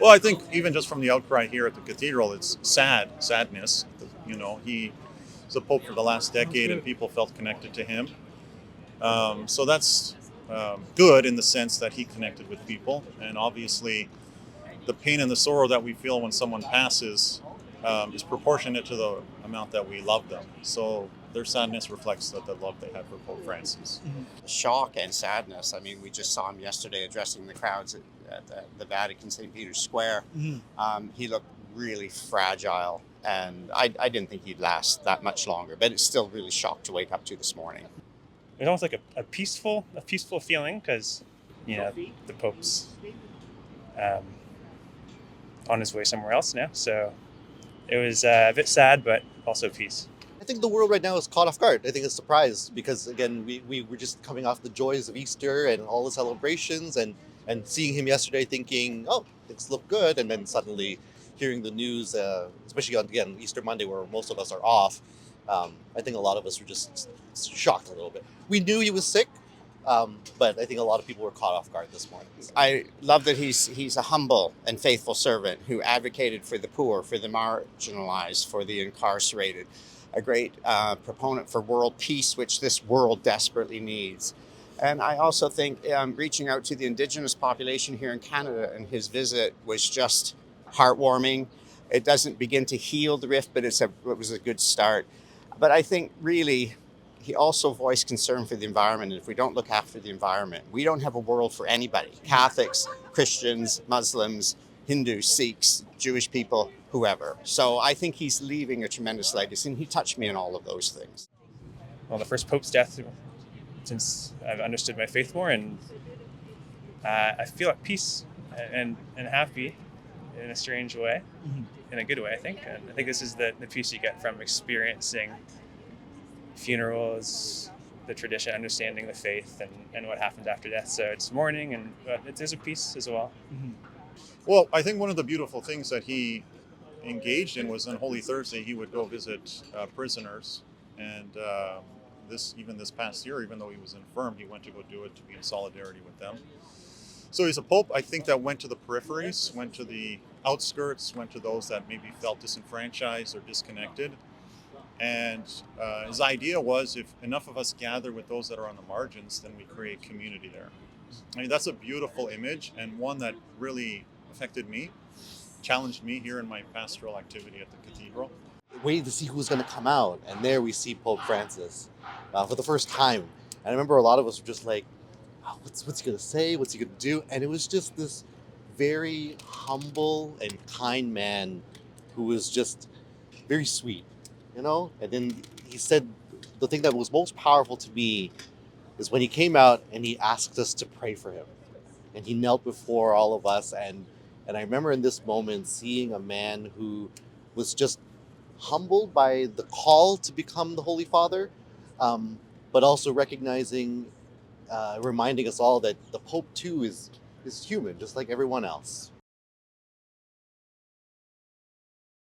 Well, I think even just from the outcry here at the cathedral, it's sadness. He was the Pope for the last decade, and people felt connected to him. So that's good in the sense that he connected with people, and obviously, the pain and the sorrow that we feel when someone passes is proportionate to the amount that we love them. So their sadness reflects the love they had for Pope Francis. Shock and sadness. I mean, we just saw him yesterday addressing the crowds at the Vatican, St. Peter's Square. He looked really fragile, and I didn't think he'd last that much longer, but it's still really shocked to wake up to this morning. It was almost like a peaceful feeling because, the Pope's um, on his way somewhere else now. So it was a bit sad, but also peace. I think the world right now is caught off guard. I think it's surprised because again we were just coming off the joys of Easter and all the celebrations and seeing him yesterday thinking, oh, things look good, and then suddenly hearing the news, especially on again Easter Monday where most of us are off. I think a lot of us were just shocked a little bit. We knew he was sick, but I think a lot of people were caught off guard this morning. I love that he's a humble and faithful servant who advocated for the poor, for the marginalized, for the incarcerated, a great proponent for world peace, which this world desperately needs. And I also think reaching out to the Indigenous population here in Canada and his visit was just heartwarming. It doesn't begin to heal the rift, but it was a good start. But I think really he also voiced concern for the environment. And if we don't look after the environment, we don't have a world for anybody. Catholics, Christians, Muslims, Hindus, Sikhs, Jewish people, whoever. So I think he's leaving a tremendous legacy, and he touched me on all of those things. Well, the first Pope's death since I've understood my faith more, and I feel at peace and happy in a strange way, in a good way, I think. And I think this is the peace you get from experiencing funerals, the tradition, understanding the faith, and what happens after death. So it's mourning, but it is a peace as well. Well, I think one of the beautiful things that he engaged in was on Holy Thursday he would go visit prisoners, and this past year, even though he was infirm, he went to go do it to be in solidarity with them. So he's a pope, I think, that went to the peripheries, went to the outskirts, went to those that maybe felt disenfranchised or disconnected. And his idea was, if enough of us gather with those that are on the margins, then we create community there. I mean, that's a beautiful image, and one that really affected me, challenged me here in my pastoral activity at the cathedral. Waiting to see who's going to come out, and there we see Pope Francis for the first time. And I remember a lot of us were just like, oh, what's he going to say? What's he going to do? And it was just this very humble and kind man who was just very sweet, And then he said the thing that was most powerful to me is when he came out and he asked us to pray for him. And he knelt before all of us. And I remember in this moment seeing a man who was just humbled by the call to become the Holy Father, but also recognizing, reminding us all that the Pope too is human, just like everyone else.